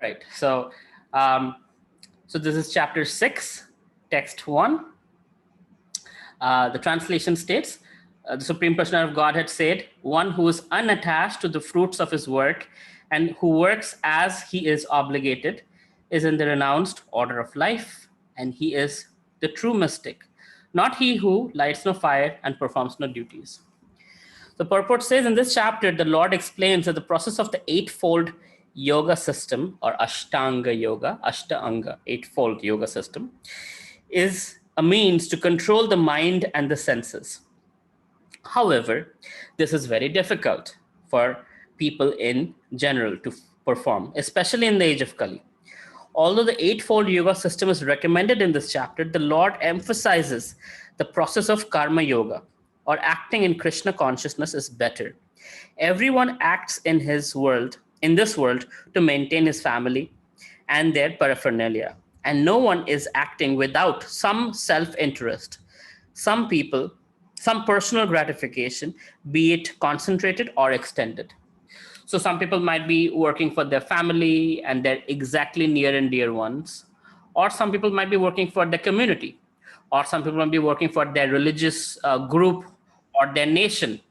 Right. So this is chapter 6, text 1. The translation states, the Supreme Personality of Godhead said, one who is unattached to the fruits of his work and who works as he is obligated is in the renounced order of life, and he is the true mystic, not he who lights no fire and performs no duties. The purport says in this chapter, the Lord explains that the process of the eightfold yoga system, or Ashtanga, eightfold yoga system, is a means to control the mind and the senses. However, this is very difficult for people in general to perform, especially in the age of Kali. Although the eightfold yoga system is recommended in this chapter, the Lord emphasizes the process of karma yoga, or acting in Krishna consciousness, is better. Everyone acts in this world to maintain his family and their paraphernalia, and no one is acting without some self-interest, some personal gratification, be it concentrated or extended. So some people might be working for their family and their exactly near and dear ones, or some people might be working for the community, or some people might be working for their religious group or their nation,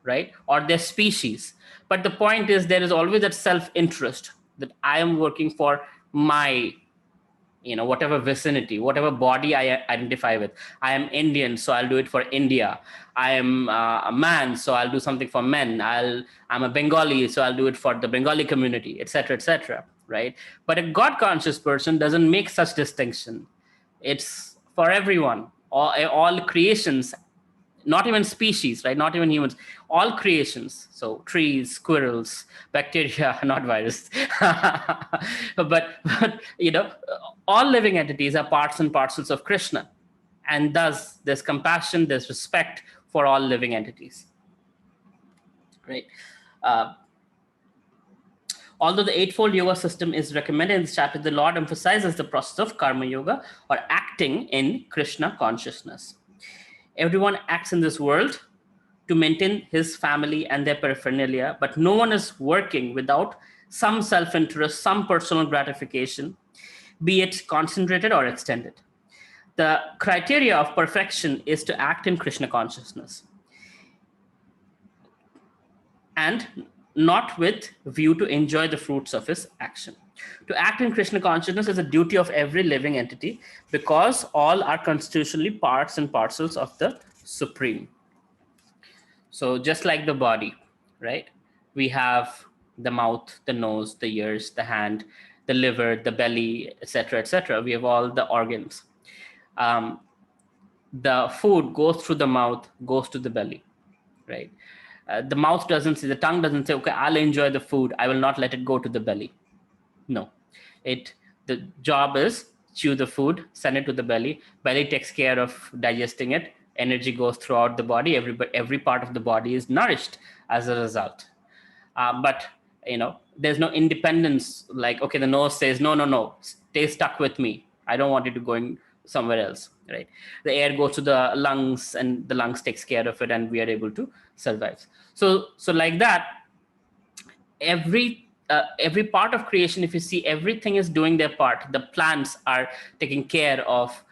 right? Or their species. But the point is, there is always that self-interest that I am working for my, whatever vicinity, whatever body I identify with. I am Indian, so I'll do it for India. I am a man, so I'll do something for men. I'm a Bengali, so I'll do it for the Bengali community, etc., right? But a God-conscious person doesn't make such distinction. It's for everyone, all creations, not even species, right? Not even humans, all creations. So trees, squirrels, bacteria, not virus. but all living entities are parts and parcels of Krishna. And thus there's compassion, there's respect for all living entities, right? Although the eightfold yoga system is recommended in this chapter, the Lord emphasizes the process of karma yoga, or acting in Krishna consciousness. Everyone acts in this world to maintain his family and their paraphernalia, but no one is working without some self-interest, some personal gratification, be it concentrated or extended. The criteria of perfection is to act in Krishna consciousness, and not with view to enjoy the fruits of his action. To act in Krishna consciousness is a duty of every living entity, because all are constitutionally parts and parcels of the Supreme. So just like the body, right? We have the mouth, the nose, the ears, the hand, the liver, the belly, etc. We have all the organs. The food goes through the mouth, goes to the belly, right? The mouth doesn't say, the tongue doesn't say, okay, I'll enjoy the food, I will not let it go to the belly. No, the job is chew the food, send it to the belly. Belly takes care of digesting it. Energy goes throughout the body. Every part of the body is nourished as a result. But there's no independence. Like, okay, the nose says, no, stay stuck with me. I don't want you to go somewhere else, right? The air goes to the lungs, and the lungs takes care of it, and we are able to survive. So like that, every part of creation, if you see, everything is doing their part. The plants are taking care of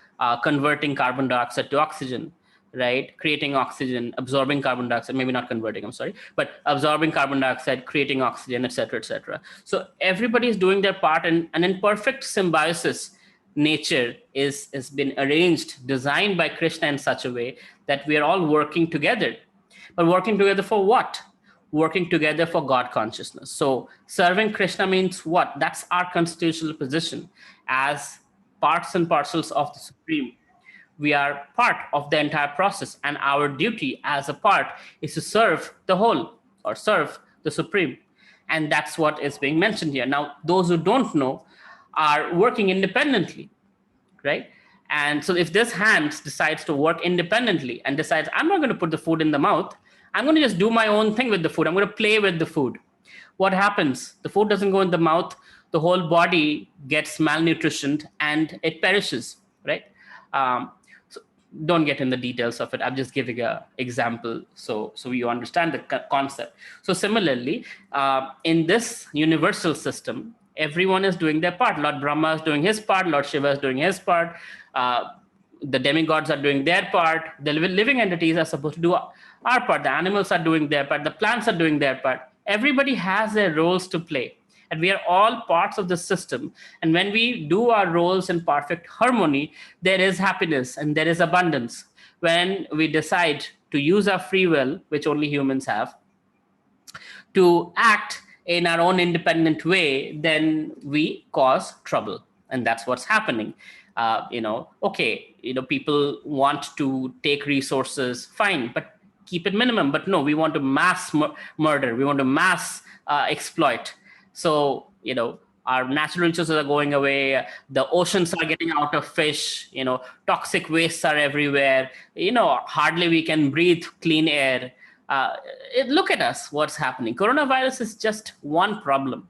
converting carbon dioxide to oxygen, right? Creating oxygen, absorbing carbon dioxide, maybe not converting, I'm sorry, but absorbing carbon dioxide, creating oxygen, etc. So everybody is doing their part, and in perfect symbiosis, nature is been arranged, designed by Krishna in such a way that we are all working together. But working together for what? Working together for God consciousness. So serving Krishna means what? That's our constitutional position as parts and parcels of the Supreme. We are part of the entire process, and our duty as a part is to serve the whole, or serve the Supreme. And that's what is being mentioned here. Now, those who don't know are working independently, right? And so if this hand decides to work independently and decides, I'm not going to put the food in the mouth, I'm going to just do my own thing with the food, I'm going to play with the food, what happens? The food doesn't go in the mouth, the whole body gets malnutritioned and it perishes, right? So don't get in the details of it. I'm just giving an example so you understand the concept. So similarly, in this universal system, Everyone is doing their part. Lord Brahma is doing his part. Lord Shiva is doing his part. The demigods are doing their part. The living entities are supposed to do our part. The animals are doing their part. The plants are doing their part. Everybody has their roles to play. And we are all parts of the system. And when we do our roles in perfect harmony, there is happiness and there is abundance. When we decide to use our free will, which only humans have, to act in our own independent way, then we cause trouble. And that's what's happening. People want to take resources, fine, but keep it minimum. But no, we want to mass murder. We want to mass exploit. So, our natural resources are going away. The oceans are getting out of fish. Toxic wastes are everywhere. Hardly we can breathe clean air. Look at us, what's happening. Coronavirus is just one problem.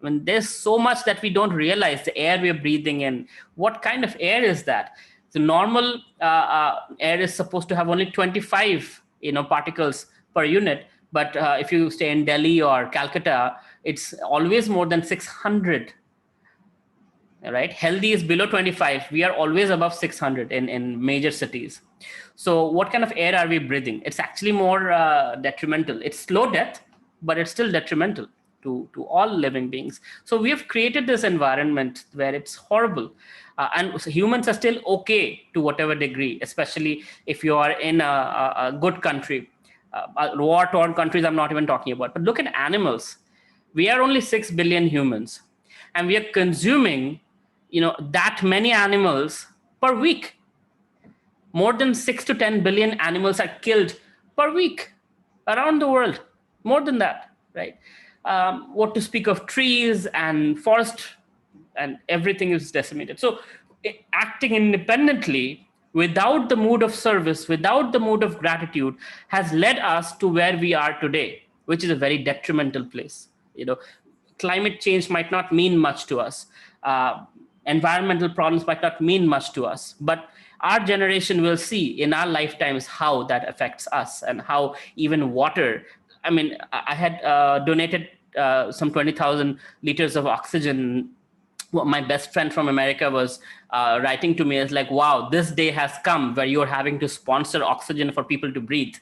I mean, there's so much that we don't realize. The air we're breathing in, what kind of air is that? The normal air is supposed to have only 25 particles per unit, but if you stay in Delhi or Calcutta, it's always more than 600. Right? Healthy is below 25. We are always above 600 in major cities. So what kind of air are we breathing? It's actually more detrimental. It's slow death, but it's still detrimental to all living beings. So we have created this environment where it's horrible. And humans are still okay to whatever degree, especially if you are in a good country. War-torn countries I'm not even talking about. But look at animals. We are only 6 billion humans. And we are consuming that many animals per week. More than 6 to 10 billion animals are killed per week around the world. More than that, right? What to speak of trees and forest, and everything is decimated. So acting independently without the mood of service, without the mood of gratitude, has led us to where we are today, which is a very detrimental place. Climate change might not mean much to us. Environmental problems might not mean much to us, but our generation will see in our lifetimes how that affects us, and how even water. I mean, I had donated some 20,000 liters of oxygen. My best friend from America was writing to me as like, wow, this day has come where you're having to sponsor oxygen for people to breathe,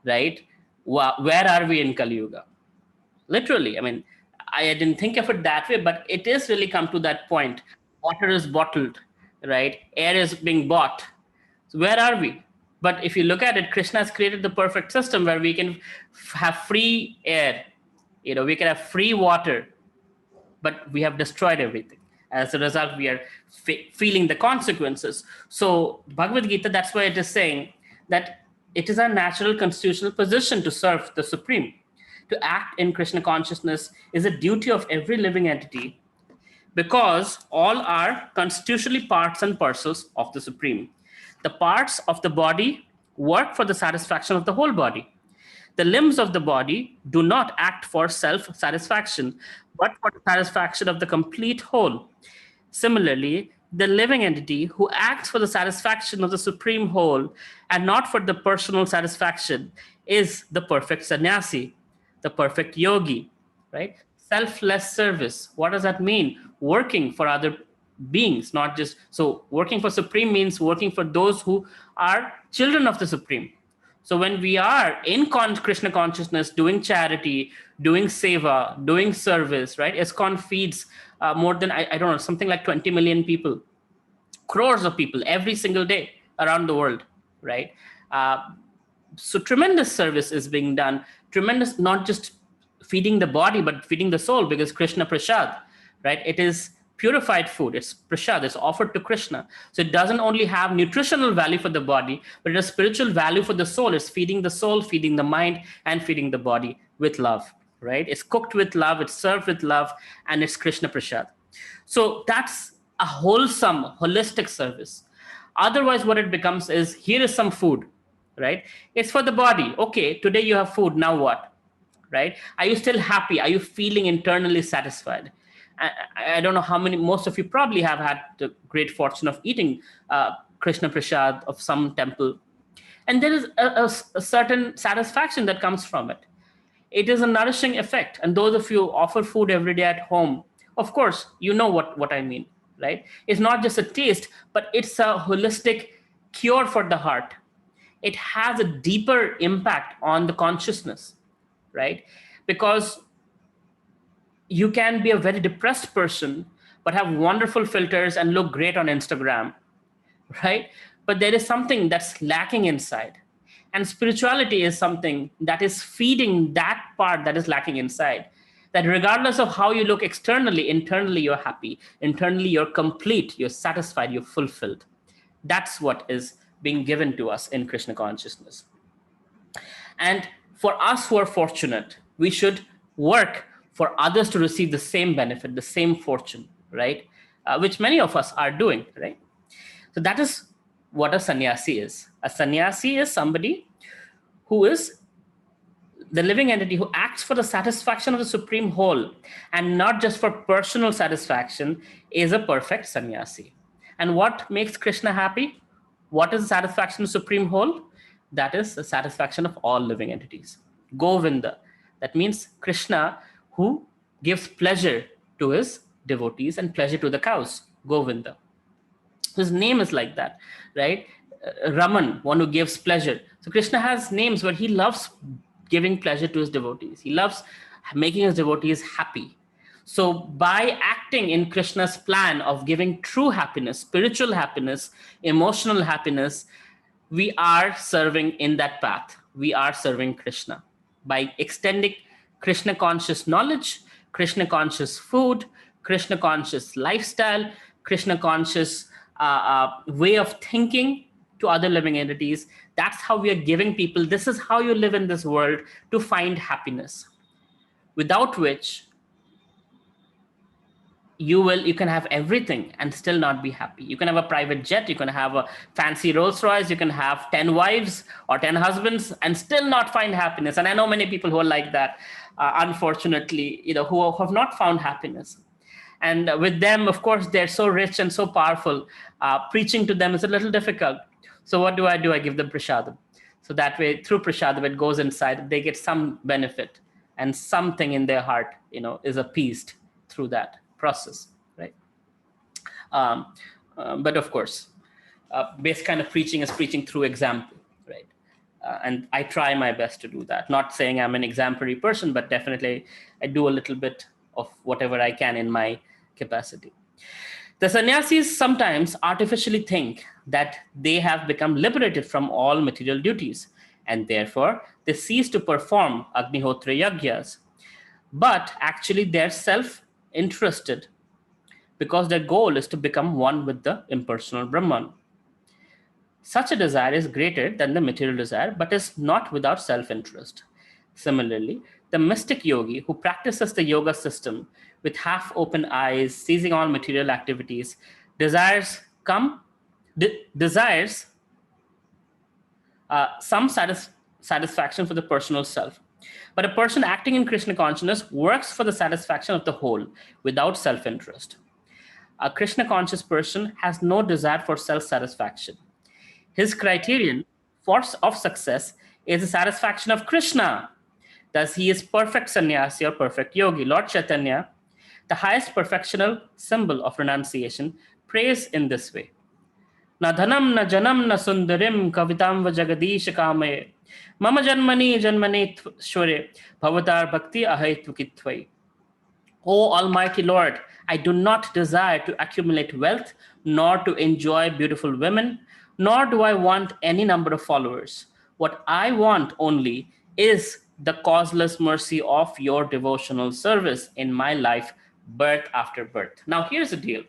right? Where are we in Kali Yuga? Literally, I mean, I didn't think of it that way, but it is really come to that point. Water is bottled, right? Air is being bought. So where are we? But if you look at it, Krishna has created the perfect system where we can have free air, we can have free water, but we have destroyed everything. As a result, we are feeling the consequences. So Bhagavad Gita, that's why it is saying that it is our natural constitutional position to serve the Supreme. To act in Krishna consciousness is a duty of every living entity, because all are constitutionally parts and parcels of the Supreme. The parts of the body work for the satisfaction of the whole body. The limbs of the body do not act for self-satisfaction, but for the satisfaction of the complete whole. Similarly, the living entity who acts for the satisfaction of the Supreme Whole and not for the personal satisfaction is the perfect sannyasi, the perfect yogi, right? Selfless service. What does that mean? Working for other beings, not just. So working for Supreme means working for those who are children of the Supreme. So when we are in Krishna consciousness, doing charity, doing seva, doing service, right? ISKCON feeds more than, I don't know, something like 20 million people, crores of people every single day around the world, right? So tremendous service is being done. Tremendous, not just feeding the body, but feeding the soul, because Krishna Prasad, right? It is purified food. It's prasad. It's offered to Krishna. So it doesn't only have nutritional value for the body, but it has spiritual value for the soul. It's feeding the soul, feeding the mind, and feeding the body with love, right? It's cooked with love. It's served with love, and it's Krishna Prasad. So that's a wholesome, holistic service. Otherwise, what it becomes is, here is some food, right? It's for the body. Okay, today you have food. Now what, right? Are you still happy? Are you feeling internally satisfied? I don't know how many, most of you probably have had the great fortune of eating Krishna Prasad of some temple. And there is a certain satisfaction that comes from it. It is a nourishing effect. And those of you who offer food every day at home, Of course, you know what I mean, right? It's not just a taste, but it's a holistic cure for the heart. It has a deeper impact on the consciousness, right? Because you can be a very depressed person, but have wonderful filters and look great on Instagram, right? But there is something that's lacking inside. And spirituality is something that is feeding that part that is lacking inside. That regardless of how you look externally, internally you're happy, internally you're complete, you're satisfied, you're fulfilled. That's what is being given to us in Krishna consciousness. And for us who are fortunate, we should work for others to receive the same benefit, the same fortune, right? Which many of us are doing, right? So that is what a sannyasi is. A sannyasi is somebody who is the living entity who acts for the satisfaction of the supreme whole and not just for personal satisfaction, is a perfect sannyasi. And what makes Krishna happy? What is the satisfaction of supreme whole? That is the satisfaction of all living entities. Govinda. That means Krishna who gives pleasure to his devotees and pleasure to the cows. Govinda. His name is like that, right? Raman, one who gives pleasure. So Krishna has names where he loves giving pleasure to his devotees. He loves making his devotees happy. So by acting in Krishna's plan of giving true happiness, spiritual happiness, emotional happiness, we are serving in that path. We are serving Krishna by extending Krishna conscious knowledge, Krishna conscious food, Krishna conscious lifestyle, Krishna conscious way of thinking to other living entities. That's how we are giving people, this is how you live in this world to find happiness. Without which you can have everything and still not be happy. You can have a private jet, you can have a fancy Rolls Royce, you can have 10 wives or 10 husbands and still not find happiness. And I know many people who are like that, unfortunately, who have not found happiness. And with them, of course, they're so rich and so powerful. Preaching to them is a little difficult. So what do? I give them prasadam. So that way, through prasadam, it goes inside, they get some benefit and something in their heart, is appeased through that process, right? But of course, base kind of preaching is preaching through example, right? And I try my best to do that. Not saying I'm an exemplary person, but definitely I do a little bit of whatever I can in my capacity. The sannyasis sometimes artificially think that they have become liberated from all material duties, and therefore they cease to perform Agnihotra Yagyas. But actually they're self-interested because their goal is to become one with the impersonal Brahman. Such a desire is greater than the material desire, but is not without self-interest. Similarly, the mystic yogi who practices the yoga system with half-open eyes, seizing all material activities, desires some satisfaction for the personal self. But a person acting in Krishna consciousness works for the satisfaction of the whole without self-interest. A Krishna conscious person has no desire for self-satisfaction. His criterion of success is the satisfaction of Krishna. Thus, he is perfect sannyasi or perfect yogi. Lord Chaitanya, the highest perfectional symbol of renunciation, prays in this way. Na dhanam na janam na sundarim kavitam va jagadish kamaye mama janmani janmane shore bhavatar bhakti ahaitvukittvai. O Almighty Lord, I do not desire to accumulate wealth, nor to enjoy beautiful women, nor do I want any number of followers. What I want only is the causeless mercy of your devotional service in my life, birth after birth. Now, here's the deal.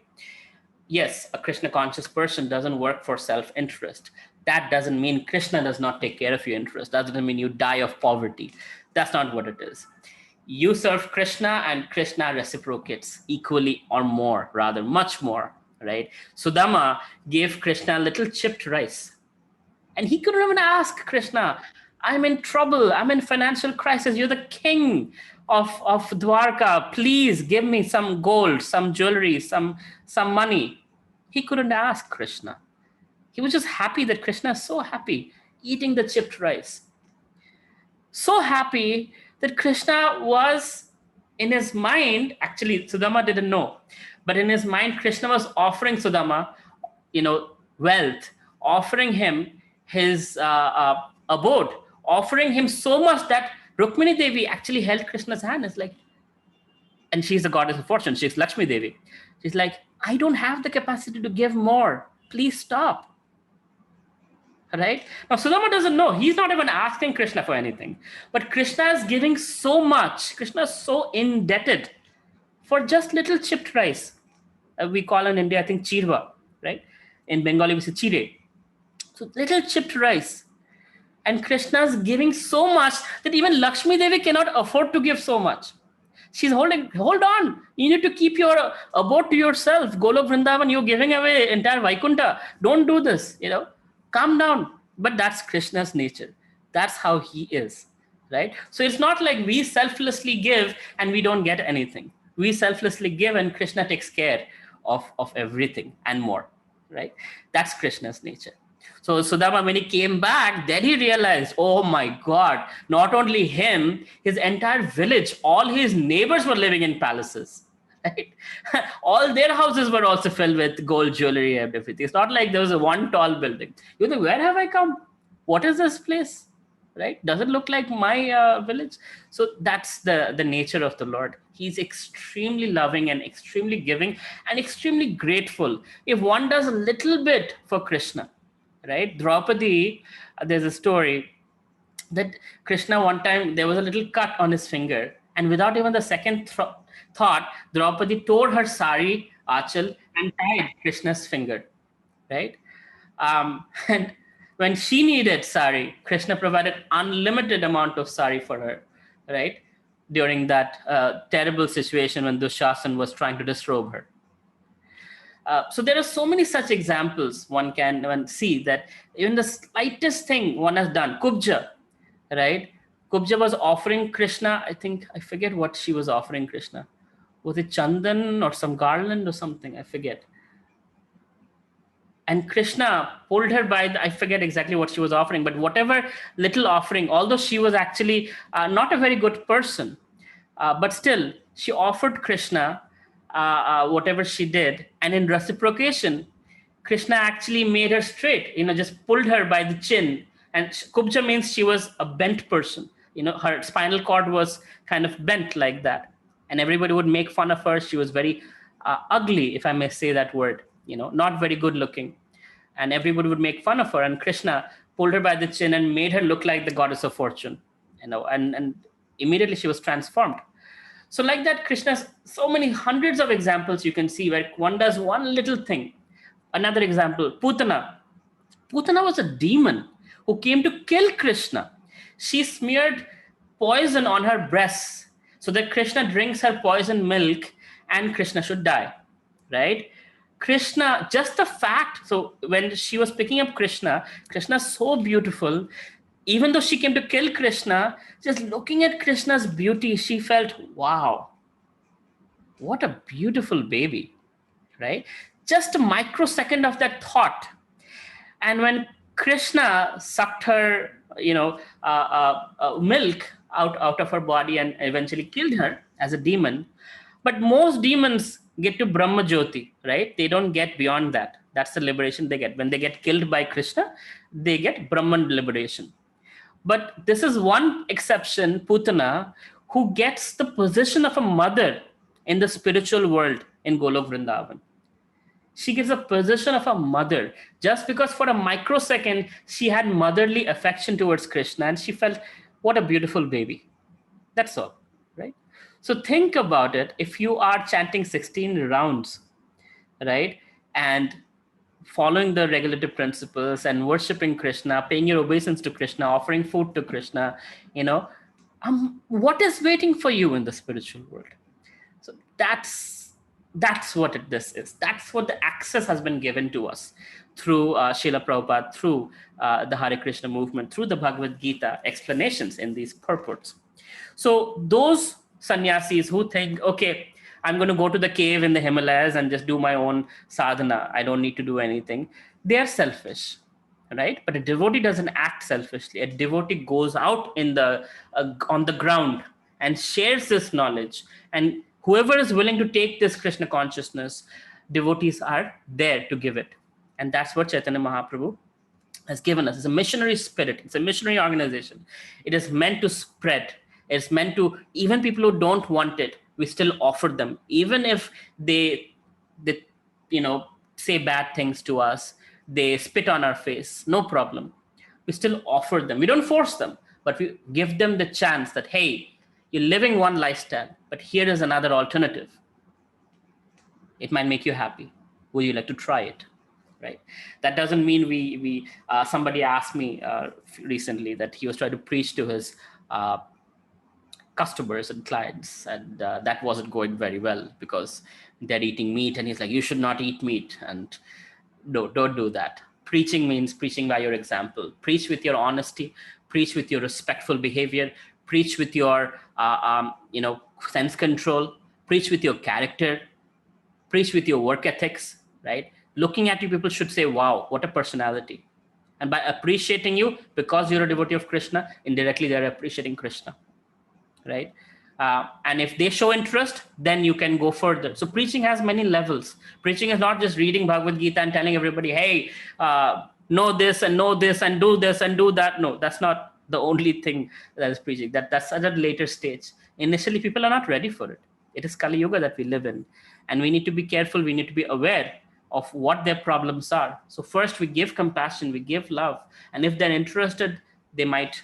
Yes, a Krishna conscious person doesn't work for self-interest. That doesn't mean Krishna does not take care of your interest. That doesn't mean you die of poverty. That's not what it is. You serve Krishna and Krishna reciprocates equally or more, rather much more, right? Sudama gave Krishna a little chipped rice. And he couldn't even ask Krishna, I'm in trouble, I'm in financial crisis, you're the king of Dwarka, please give me some gold, some jewelry, some money. He couldn't ask Krishna. He was just happy that Krishna is so happy eating the chipped rice. So happy that Krishna was in his mind, actually, Sudama didn't know, but in his mind, Krishna was offering Sudama, wealth, offering him his abode, offering him so much that Rukmini Devi actually held Krishna's hand. It's like, and she's the goddess of fortune. She's Lakshmi Devi. She's like, I don't have the capacity to give more. Please stop. Right? Now, Sudama doesn't know. He's not even asking Krishna for anything. But Krishna is giving so much. Krishna is so indebted for just little chipped rice. We call in India, I think, chirwa, right? In Bengali, we say chire. So little chipped rice. And Krishna is giving so much that even Lakshmi Devi cannot afford to give so much. She's holding, hold on. You need to keep your abode to yourself. Golok Vrindavan, you're giving away entire Vaikunta. Don't do this, calm down. But that's Krishna's nature. That's how he is, right? So it's not like we selflessly give and we don't get anything. We selflessly give and Krishna takes care of everything and more, right? That's Krishna's nature. So Sudama, when he came back, then he realized, oh my God, not only him, his entire village, all his neighbors were living in palaces. Right? All their houses were also filled with gold jewelry and everything. It's not like there was a one tall building. You think, where have I come? What is this place? Right? Does it look like my village? So that's the nature of the Lord. He's extremely loving and extremely giving and extremely grateful. If one does a little bit for Krishna, right? Draupadi, there's a story that Krishna, one time, there was a little cut on his finger, and without even the second thought, Draupadi tore her sari, achal, and tied Krishna's finger, right? And when she needed sari, Krishna provided unlimited amount of sari for her, right? During that terrible situation when Dushasan was trying to disrobe her. So there are so many such examples one can see that even the slightest thing one has done. Kubja, right? Kubja was offering Krishna, I forget what she was offering Krishna. Was it Chandan or some garland or something? I forget. And Krishna pulled her by, I forget exactly what she was offering, but whatever little offering, although she was actually not a very good person, but still she offered Krishna whatever she did. And in reciprocation, Krishna actually made her straight, just pulled her by the chin. And Kubja means she was a bent person. Her spinal cord was kind of bent like that. And everybody would make fun of her. She was very ugly, if I may say that word, not very good looking. And everybody would make fun of her. And Krishna pulled her by the chin and made her look like the goddess of fortune, and immediately she was transformed. So like that, Krishna's so many hundreds of examples you can see where one does one little thing. Another example, Putana. Putana was a demon who came to kill Krishna. She smeared poison on her breasts so that Krishna drinks her poison milk and Krishna should die, right? Krishna, just the fact, so when she was picking up Krishna's so beautiful. Even though she came to kill Krishna, just looking at Krishna's beauty, she felt, wow, what a beautiful baby, right? Just a microsecond of that thought. And when Krishna sucked her, milk out of her body and eventually killed her as a demon. But most demons get to Brahma Jyoti, right? They don't get beyond that. That's the liberation they get. When they get killed by Krishna, they get Brahman liberation. But this is one exception, Putana, who gets the position of a mother in the spiritual world in Golok Vrindavan. She gets the position of a mother just because for a microsecond, she had motherly affection towards Krishna and she felt, what a beautiful baby. That's all, right? So think about it. If you are chanting 16 rounds, right, and following the regulative principles and worshiping Krishna, paying your obeisance to Krishna, offering food to Krishna, what is waiting for you in the spiritual world? So that's what this is. That's what the access has been given to us through Srila Prabhupada, through the Hare Krishna movement, through the Bhagavad Gita explanations in these purports. So those sannyasis who think, okay, I'm going to go to the cave in the Himalayas and just do my own sadhana. I don't need to do anything. They are selfish, right? But a devotee doesn't act selfishly. A devotee goes out on the ground and shares this knowledge. And whoever is willing to take this Krishna consciousness, devotees are there to give it. And that's what Chaitanya Mahaprabhu has given us. It's a missionary spirit. It's a missionary organization. It is meant to spread. It's meant to, even people who don't want it, we still offer them. Even if they say bad things to us, they spit on our face, no problem. We still offer them. We don't force them, but we give them the chance that, hey, you're living one lifestyle, but here is another alternative. It might make you happy. Would you like to try it? Right. That doesn't mean somebody asked me recently that he was trying to preach to his customers and clients, and that wasn't going very well because they're eating meat, and he's like, you should not eat meat, and no, don't do that. Preaching means preaching by your example. Preach with your honesty, preach with your respectful behavior, preach with your sense control, preach with your character, preach with your work ethics, right? Looking at you, people should say, wow, what a personality. And by appreciating you, because you're a devotee of Krishna, indirectly they're appreciating Krishna, right? And if they show interest, then you can go further. So preaching has many levels. Preaching is not just reading Bhagavad Gita and telling everybody, hey, know this and do this and do that. No, that's not the only thing that is preaching. That's at a later stage. Initially, people are not ready for it. It is Kali Yuga that we live in. And we need to be careful. We need to be aware of what their problems are. So first we give compassion, we give love. And if they're interested, they might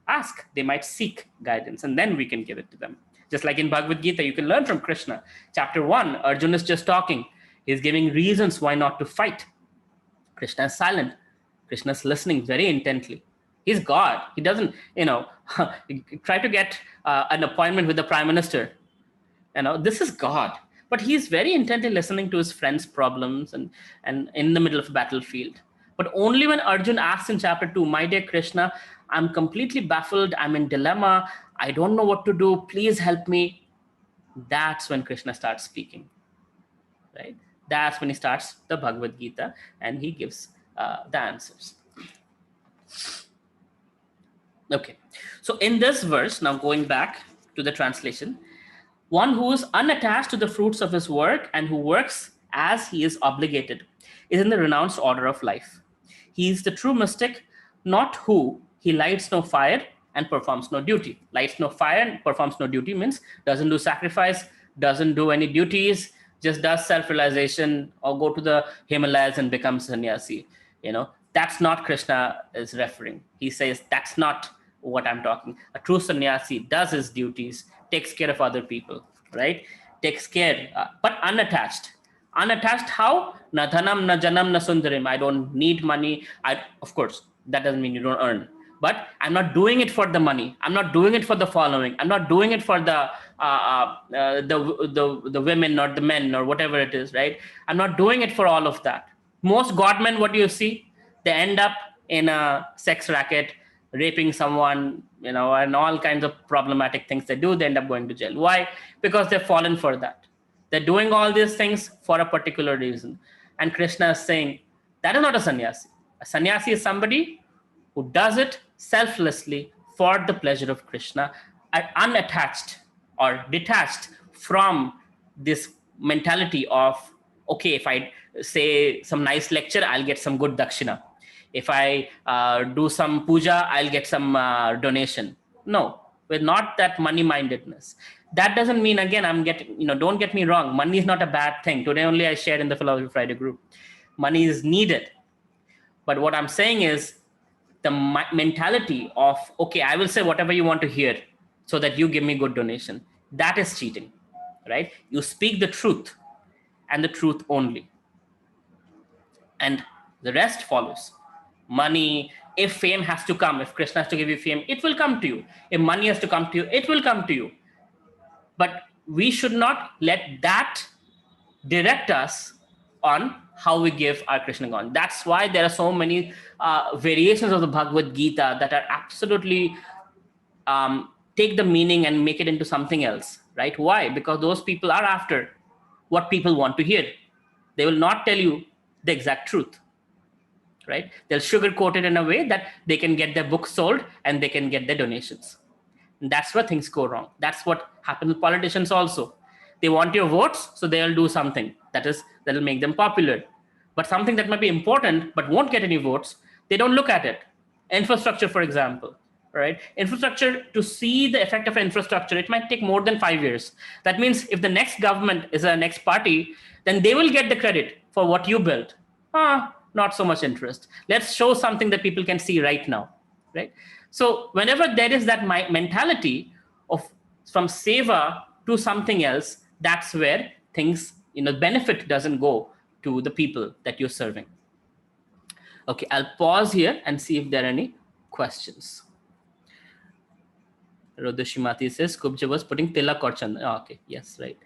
ask, they might seek guidance, and then we can give it to them. Just like in Bhagavad Gita, you can learn from Krishna. Chapter 1, Arjuna is just talking. He's giving reasons why not to fight. Krishna is silent. Krishna is listening very intently. He's God. He doesn't, try to get an appointment with the prime minister. This is God. But he's very intently listening to his friend's problems and in the middle of a battlefield. But only when Arjuna asks in chapter 2, my dear Krishna, I'm completely baffled. I'm in dilemma. I don't know what to do. Please help me. That's when Krishna starts speaking, right? That's when he starts the Bhagavad Gita and he gives the answers. Okay. So in this verse, now going back to the translation, one who is unattached to the fruits of his work and who works as he is obligated is in the renounced order of life. He is the true mystic, not who he lights no fire and performs no duty. Lights no fire and performs no duty means doesn't do sacrifice, doesn't do any duties, just does self-realization or go to the Himalayas and become sannyasi. That's not Krishna is referring. He says that's not what I'm talking. A true sannyasi does his duties, takes care of other people, right? Takes care, but unattached. Unattached how? Na dhanam, na janam, na sundarim. I don't need money. Of course, that doesn't mean you don't earn. But I'm not doing it for the money. I'm not doing it for the following. I'm not doing it for the women or the men or whatever it is, right? I'm not doing it for all of that. Most godmen, what do you see? They end up in a sex racket, raping someone, and all kinds of problematic things they do. They end up going to jail. Why? Because they've fallen for that. They're doing all these things for a particular reason. And Krishna is saying, that is not a sannyasi. A sannyasi is somebody who does it selflessly for the pleasure of Krishna, unattached or detached from this mentality of, okay, if I say some nice lecture, I'll get some good dakshina. If I do some puja, I'll get some donation. No, we're not that money-mindedness. That doesn't mean, again, I'm getting, don't get me wrong. Money is not a bad thing. Today only I shared in the Philosophy Friday group. Money is needed. But what I'm saying is the mentality of, okay, I will say whatever you want to hear so that you give me good donation. That is cheating, right? You speak the truth and the truth only. And the rest follows. Money, if fame has to come, if Krishna has to give you fame, it will come to you. If money has to come to you, it will come to you. But we should not let that direct us on how we give our Krishna consciousness. That's why there are so many variations of the Bhagavad Gita that are absolutely take the meaning and make it into something else, right? Why? Because those people are after what people want to hear. They will not tell you the exact truth, right? They'll sugarcoat it in a way that they can get their books sold and they can get their donations. And that's where things go wrong. That's what happens with politicians also. They want your votes, so they'll do something that'll make them popular. But something that might be important but won't get any votes, they don't look at it. Infrastructure, for example, right? Infrastructure, to see the effect of infrastructure, it might take more than 5 years. That means if the next government is a next party, then they will get the credit for what you built. Not so much interest. Let's show something that people can see right now, right? So whenever there is that mentality of from seva to something else, that's where things, benefit doesn't go to the people that you're serving. Okay, I'll pause here and see if there are any questions. Rodhishimati says, Kubja was putting tilak or chanda. Okay, yes, right.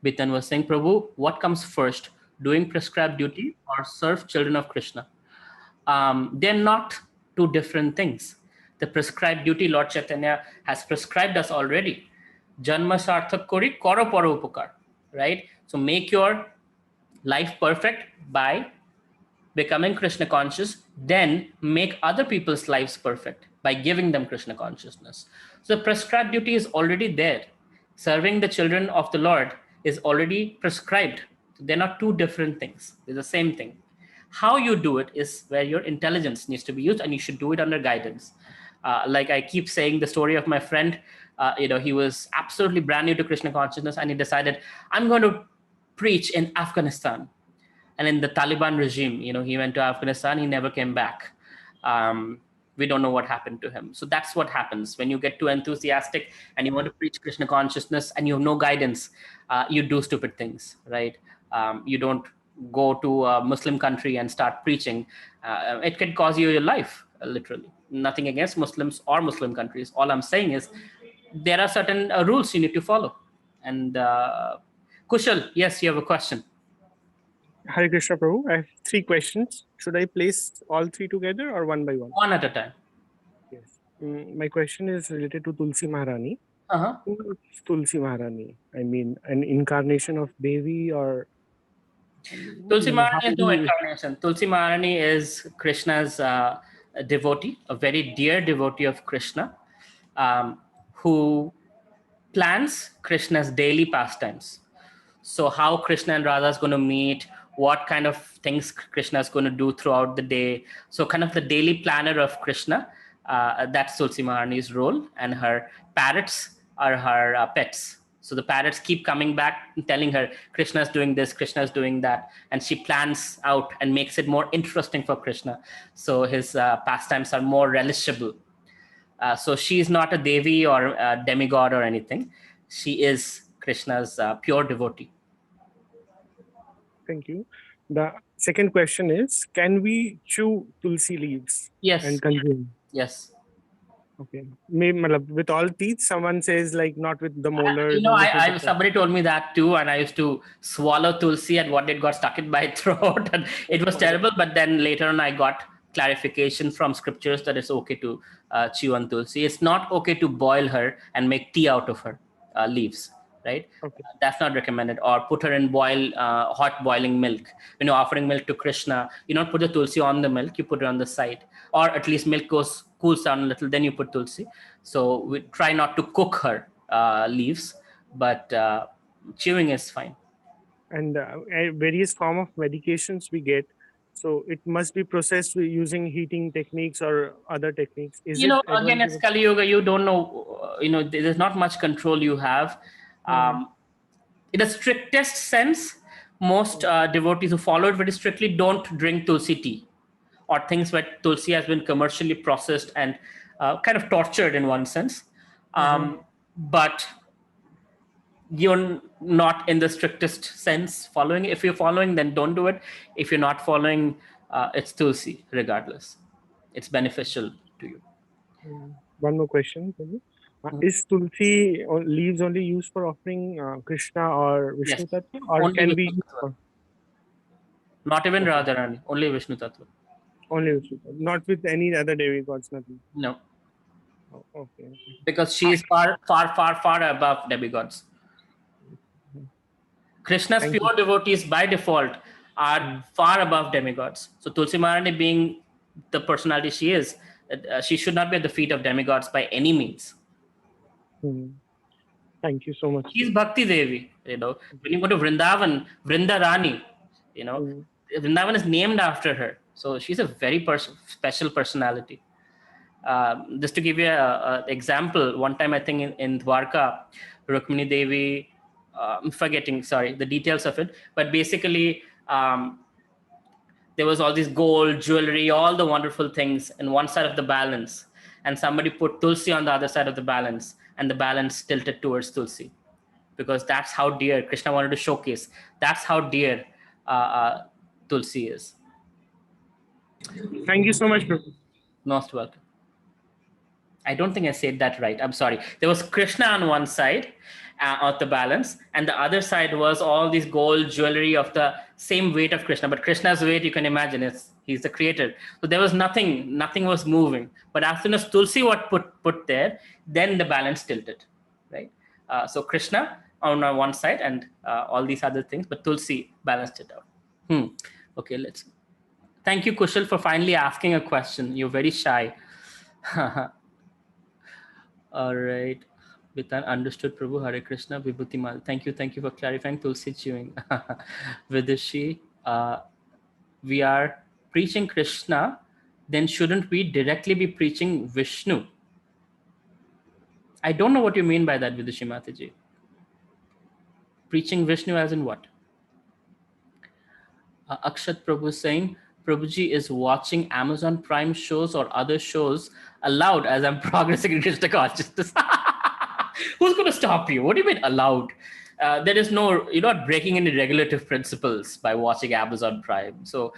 Bitan was saying, Prabhu, what comes first, doing prescribed duty or serve children of Krishna? They're not two different things. The prescribed duty, Lord Chaitanya has prescribed us already. Janma sarthak kori karo paro upakar, right? So make your life perfect by becoming Krishna conscious, then make other people's lives perfect by giving them Krishna consciousness. So the prescribed duty is already there. Serving the children of the Lord is already prescribed. They're not two different things. They're the same thing. How you do it is where your intelligence needs to be used, and you should do it under guidance. Like I keep saying the story of my friend, he was absolutely brand new to Krishna consciousness, and he decided, I'm going to preach in Afghanistan. And in the Taliban regime, he went to Afghanistan, he never came back. We don't know what happened to him. So that's what happens when you get too enthusiastic and you want to preach Krishna consciousness and you have no guidance. You do stupid things, right? You don't go to a Muslim country and start preaching. It can cause you your life, literally. Nothing against Muslims or Muslim countries. All I'm saying is there are certain rules you need to follow. And Kushal, yes, you have a question. Hare Krishna Prabhu, I have 3 questions. Should I place all 3 together or one by one? One at a time. Yes. My question is related to Tulsi Maharani. Who is Tulsi Maharani? I mean, an incarnation of Devi or... Tulsi Maharani is no incarnation. Tulsi Maharani is Krishna's devotee, a very dear devotee of Krishna, who plans Krishna's daily pastimes. So how Krishna and Radha is going to meet, what kind of things Krishna is going to do throughout the day. So kind of the daily planner of Krishna, that's Tulsi Maharani's role. And her parrots are her pets. So the parrots keep coming back and telling her, Krishna's doing this, Krishna's doing that. And she plans out and makes it more interesting for Krishna. So his pastimes are more relishable. So she's not a Devi or a demigod or anything. She is Krishna's pure devotee. Thank you. The second question is, can we chew tulsi leaves? Yes. And consume? Yes. Okay. Maybe with all teeth, someone says like not with the molars. Somebody told me that too, and I used to swallow tulsi, and it got stuck in my throat, and it was terrible. But then later on, I got clarification from scriptures that it's okay to chew on tulsi. It's not okay to boil her and make tea out of her leaves, right? Okay. That's not recommended. Or put her in hot boiling milk. When you're offering milk to Krishna, you don't put the tulsi on the milk, you put it on the side. Or at least milk cools down a little, then you put tulsi. So we try not to cook her leaves, but chewing is fine. And various form of medications we get, so it must be processed using heating techniques or other techniques. Again, it's Kali Yoga. You don't know, there's not much control you have. In the strictest sense, most devotees who follow it very strictly don't drink tulsi tea or things where tulsi has been commercially processed and kind of tortured in one sense. But you're not in the strictest sense following. If you're following, then don't do it. If you're not following, it's tulsi regardless. It's beneficial to you. One more question. Is tulsi leaves only used for offering Krishna or Vishnu Tattva, or only can be not even Radharani, only Vishnu Tattva. Only Vishnu Tattva, not with any other demigods, nothing. No. Okay. Because she is far above demigods. Krishna's pure devotees by default are far above demigods. So Tulsi Maharani, being the personality she is, she should not be at the feet of demigods by any means. Thank you so much. She's Bhakti Devi. When you go to Vrindavan, Vrinda Rani, Vrindavan is named after her. So she's a very special personality. Just to give you an example, one time I think in Dwarka, Rukmini Devi, I'm forgetting, sorry, the details of it, but basically there was all this gold, jewelry, all the wonderful things in one side of the balance, and somebody put Tulsi on the other side of the balance, and the balance tilted towards Tulsi, because that's how dear Krishna wanted to showcase. That's how dear Tulsi is. Thank you so much, Prabhu. Most welcome. I don't think I said that right. I'm sorry. There was Krishna on one side of the balance, and the other side was all this gold jewelry of the same weight of Krishna. But Krishna's weight, you can imagine, he's the creator. So there was nothing was moving. But as soon as Tulsi was put there, then the balance tilted, right? So Krishna on one side and all these other things, but Tulsi balanced it out. Okay, thank you, Kushal, for finally asking a question. You're very shy. All right. Vitan, understood, Prabhu. Hare Krishna, Vibhuti Mal. Thank you for clarifying. Tulsi chewing. Vidushi, we are preaching Krishna, then shouldn't we directly be preaching Vishnu? I don't know what you mean by that, Vidushi Mataji. Preaching Vishnu as in what? Akshat Prabhu saying, Prabhuji is watching Amazon Prime shows or other shows allowed as I'm progressing in Krishna consciousness. Who's going to stop you? What do you mean allowed? There is no, you're not breaking any regulative principles by watching Amazon Prime. So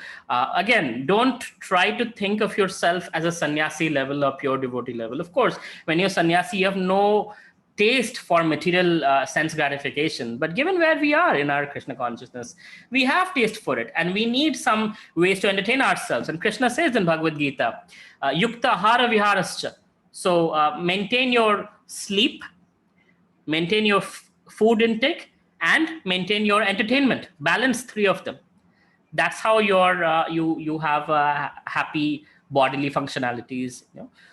again, don't try to think of yourself as a sannyasi level or pure devotee level. Of course, when you're sannyasi, you have no taste for material sense gratification. But given where we are in our Krishna consciousness, we have taste for it. And we need some ways to entertain ourselves. And Krishna says in Bhagavad Gita, yukta hara viharascha. So maintain your sleep, maintain your food intake, and maintain your entertainment. Balance three of them. That's how you have happy bodily functionalities.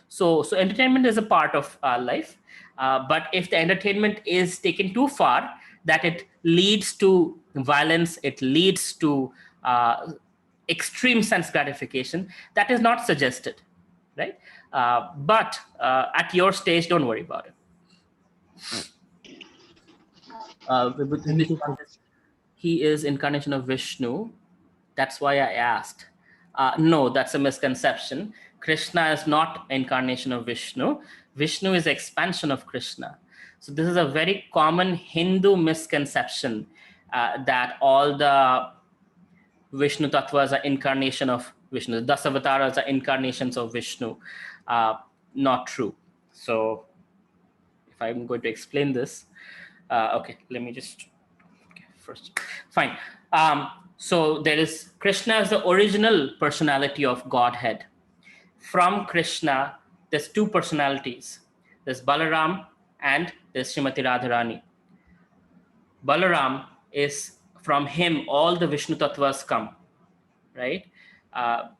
So entertainment is a part of life. But if the entertainment is taken too far, that it leads to violence, it leads to extreme sense gratification, that is not suggested, right? But at your stage, don't worry about it. He is incarnation of Vishnu. That's why I asked. No, that's a misconception. Krishna is not incarnation of Vishnu. Vishnu is expansion of Krishna. So this is a very common Hindu misconception that all the Vishnu tattvas are incarnation of Vishnu. The Dasavataras are incarnations of Vishnu. Not true. So if I'm going to explain this, okay, let me just, first, fine. So there is Krishna as the original personality of Godhead. From Krishna, there's two personalities. There's Balaram and there's Srimati Radharani. Balaram is, from him, all the Vishnu tattvas come, right? And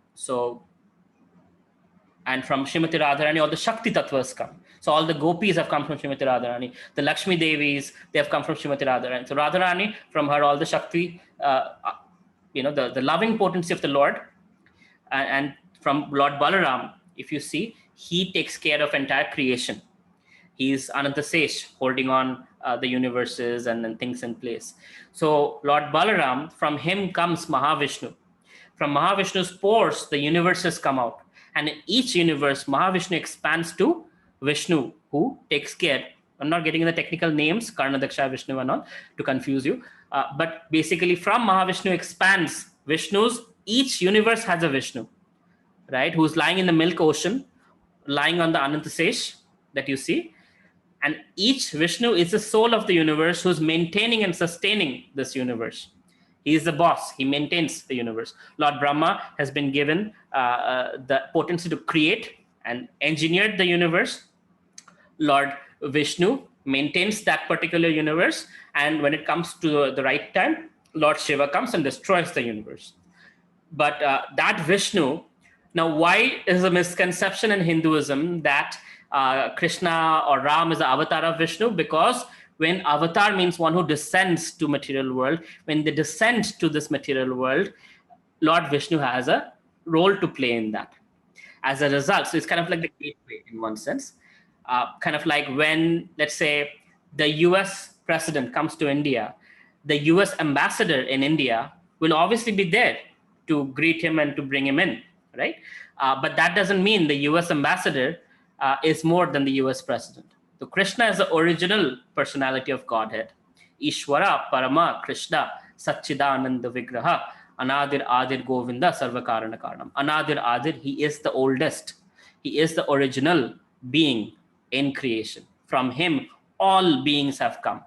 from Srimati Radharani, all the Shakti tattvas come. So all the gopis have come from Srimati Radharani. The Lakshmi Devis, they have come from Srimati Radharani. So Radharani, from her, all the Shakti, the loving potency of the Lord. And from Lord Balaram, if you see, he takes care of entire creation. He's Anantasesh, holding on the universes and things in place. So Lord Balaram, from him comes Mahavishnu. From Mahavishnu's pores, the universes come out. And in each universe, Mahavishnu expands to Vishnu, who takes care. I'm not getting the technical names, Karna, Daksha, Vishnu and all, to confuse you. But basically, from Mahavishnu expands Vishnus. Each universe has a Vishnu, right? Who's lying in the milk ocean, lying on the Anantasesh that you see. And each Vishnu is the soul of the universe who's maintaining and sustaining this universe. He is the boss. He maintains the universe. Lord Brahma has been given the potency to create and engineered the universe. Lord Vishnu maintains that particular universe. And when it comes to the right time, Lord Shiva comes and destroys the universe. But that Vishnu, now why is a misconception in Hinduism that Krishna or Ram is the avatar of Vishnu, because when avatar means one who descends to material world, when they descend to this material world, Lord Vishnu has a role to play in that. As a result, so it's kind of like the gateway in one sense. Kind of like when, let's say, the US president comes to India, the US ambassador in India will obviously be there to greet him and to bring him in, right? But that doesn't mean the US ambassador is more than the US president. So Krishna is the original personality of Godhead. Ishvara Parama Krishna Satchidananda Vigraha Anadir Adir Govinda Sarvakarana Karanam. Anadir Adir, he is the oldest. He is the original being in creation. From him, all beings have come.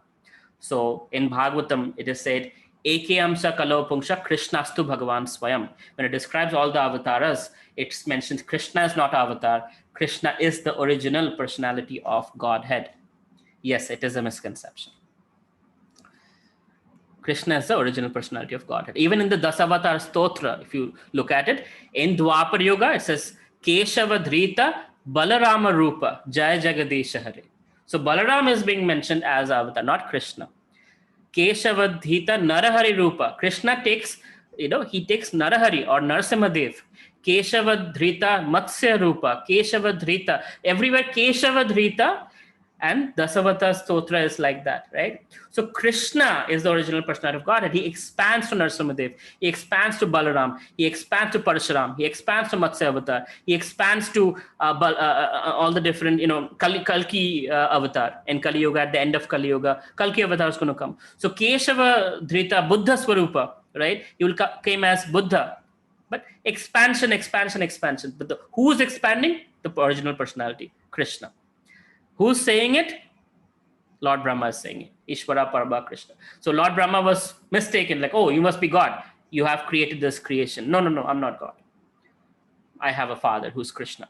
So in Bhagavatam, it is said, Ekayamsa Kalo Pungsha Krishnastu Bhagavan Swayam. When it describes all the avatars, it mentions Krishna is not avatar. Krishna is the original personality of Godhead. Yes, it is a misconception. Krishna is the original personality of Godhead. Even in the Dasavatar Stotra, if you look at it, in Dhyāna-yoga, it says, Keshava Dhrita Balarama Rupa Jaya Jagadesha Hare. So Balaram is being mentioned as avatar, not Krishna. Keshava Dhrita Narahari Rupa. Krishna takes, he takes Narahari or Narsimadev. Keshava Dhrita Matsya Rupa. Keshava Dhrita. Everywhere Keshava Dhrita. And Dasavatar Stotra is like that, right? So Krishna is the original personality of Godhead. He expands to Narsimadev. He expands to Balaram. He expands to Parshuram. He expands to Matsya Avatar. He expands to all the different, Kalki Avatar in Kali Yoga. At the end of Kali Yoga, Kalki Avatar is going to come. So Keshava Dhrita Buddha Swarupa, right? He will came as Buddha. But expansion. But who's expanding? The original personality, Krishna. Who's saying it? Lord Brahma is saying it. Ishvara Parama Krishna. So Lord Brahma was mistaken, like, oh, you must be God. You have created this creation. No, I'm not God. I have a father who's Krishna.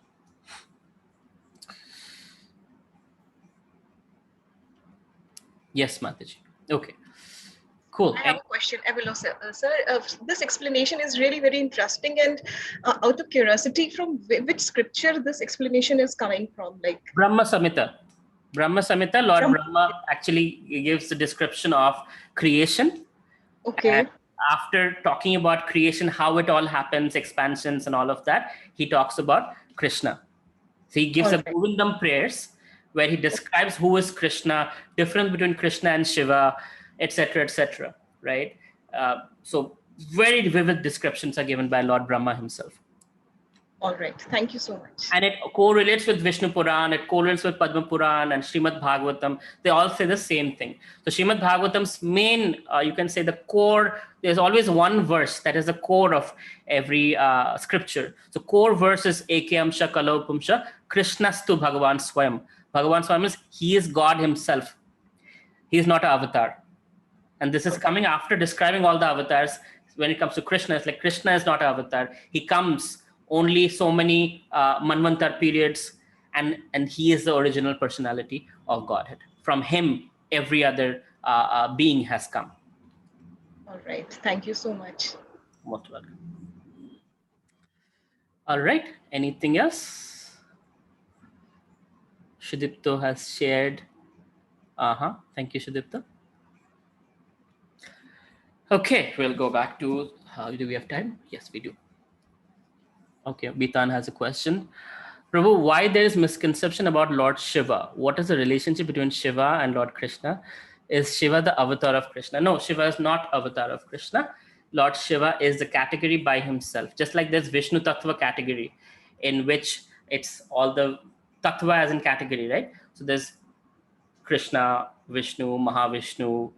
Yes, Mataji. Okay. Cool. I have a question, Avelo sir. This explanation is really very interesting, and out of curiosity, from which scripture this explanation is coming from? Like Brahma Samhita. Lord Brahma actually gives the description of creation. Okay. And after talking about creation, how it all happens, expansions and all of that, he talks about Krishna. So he gives a Govindam prayers where he describes who is Krishna, difference between Krishna and Shiva, etc., right? So very vivid descriptions are given by Lord Brahma himself. All right, thank you so much. And it correlates with Vishnu Puran, it correlates with Padma Puran and Srimad Bhagavatam. They all say the same thing. So Srimad Bhagavatam's main, you can say the core, there's always one verse that is the core of every scripture. So core verse is Ekayamsha Kalopumsha Krishnastu Bhagavan Swayam. Bhagavan Swayam is, he is God himself. He is not an avatar. And this is coming after describing all the avatars. When it comes to Krishna, it's like Krishna is not an avatar. He comes only so many Manvantar periods, and he is the original personality of Godhead. From him, every other being has come. All right. Thank you so much. Most welcome. All right. Anything else? Shudipto has shared. Thank you, Shudipto. Okay, we'll go back to, do we have time? Yes, we do. Okay, Bitan has a question. Prabhu, why there is misconception about Lord Shiva? What is the relationship between Shiva and Lord Krishna? Is Shiva the avatar of Krishna? No, Shiva is not avatar of Krishna. Lord Shiva is the category by himself. Just like there's Vishnu Tattva category, in which it's all the Tattva as in category, right? So there's Krishna, Vishnu, Mahavishnu,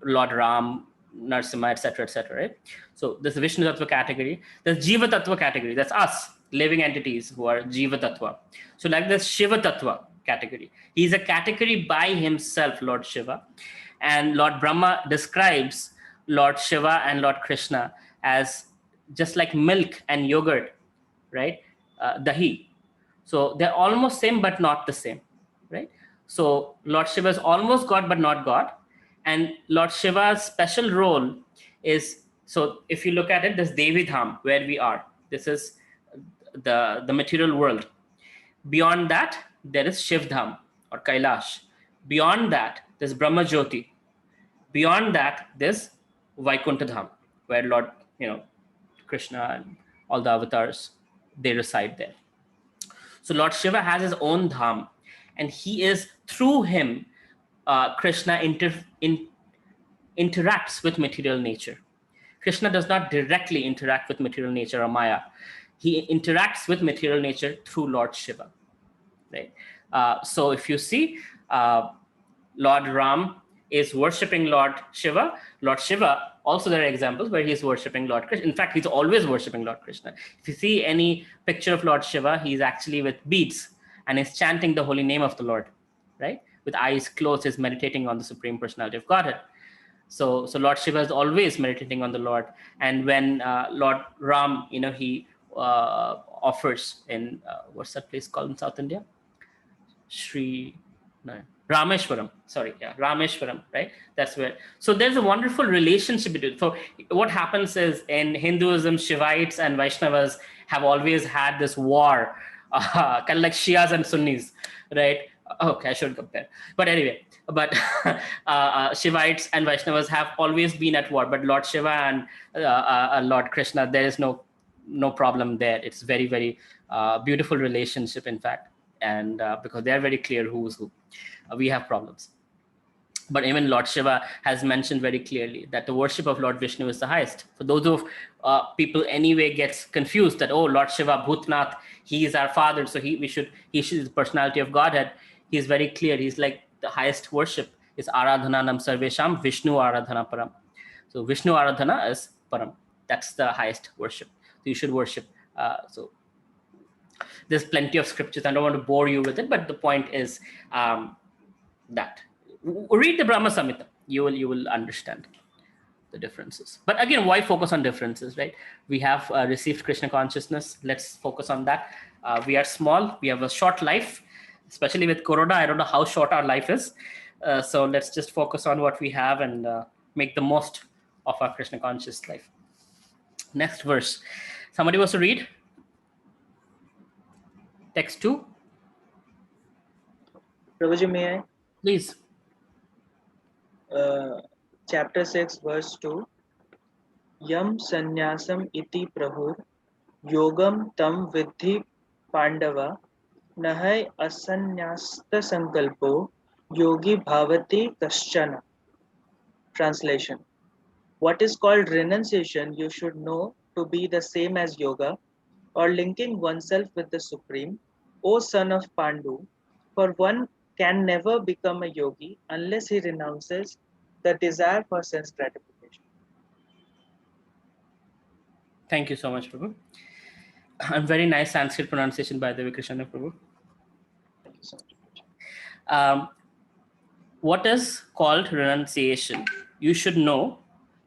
Lord Ram, Narsimha, etc., right? So there's the Vishnu Tattva category. There's Jiva Tattva category. That's us, living entities who are Jiva Tattva. So like there's Shiva Tattva category. He's a category by himself, Lord Shiva. And Lord Brahma describes Lord Shiva and Lord Krishna as just like milk and yogurt, right? Dahi. So they're almost same, but not the same, right? So Lord Shiva is almost God, but not God. And Lord Shiva's special role is, so if you look at it, this Devi Dham, where we are. This is the material world. Beyond that, there is Shivdham or Kailash. Beyond that, there's Brahma Jyoti. Beyond that, there's Vaikuntha Dham, where Lord, Krishna and all the avatars, they reside there. So Lord Shiva has his own dham, and he is, through him, Krishna interacts with material nature. Krishna does not directly interact with material nature or Maya. He interacts with material nature through Lord Shiva. Right? So if you see, Lord Ram is worshipping Lord Shiva. Lord Shiva, also there are examples where he's worshipping Lord Krishna. In fact, he's always worshipping Lord Krishna. If you see any picture of Lord Shiva, he's actually with beads and is chanting the holy name of the Lord, right? With eyes closed, he's meditating on the Supreme Personality of Godhead. So Lord Shiva is always meditating on the Lord. And when Lord Ram, he offers in, what's that place called in South India? Rameshwaram, Rameshwaram, right? That's where. So there's a wonderful relationship between. So what happens is, in Hinduism, Shivites and Vaishnavas have always had this war, kind of like Shias and Sunnis, right? Okay, I should compare. But anyway, Shivites and Vaishnavas have always been at war. But Lord Shiva and Lord Krishna, there is no problem there. It's very, very beautiful relationship, in fact. And because they are very clear who's who. We have problems. But even Lord Shiva has mentioned very clearly that the worship of Lord Vishnu is the highest. For those of people anyway gets confused that, oh, Lord Shiva, Bhutnath, he is our father, so he should the personality of Godhead. He's very clear. He's like the highest worship is Aradhananam Sarvesham Vishnu Aradhana Param. So Vishnu Aradhana is Param. That's the highest worship. So you should worship. So there's plenty of scriptures. I don't want to bore you with it, but the point is that read the Brahma Samhita. You will understand the differences. But again, why focus on differences, right? We have received Krishna consciousness. Let's focus on that. We are small. We have a short life, especially with Corona. I don't know how short our life is. So let's just focus on what we have and make the most of our Krishna conscious life. Next verse. Somebody wants to read? Text 2. Prabhuji, may I? Please. Chapter 6, verse 2. Yam sannyasam iti prahur yogam tam vidhi Pāṇḍava nahai asanyasta sankalpo yogi bhavati kaschana. Translation. What is called renunciation you should know to be the same as yoga, or linking oneself with the Supreme, O son of Pāṇḍu, for one can never become a yogi unless he renounces the desire for sense gratification. Thank you so much, Prabhu. And very nice Sanskrit pronunciation, by the way, Krishna Prabhu. Thank you so much. What is called renunciation? You should know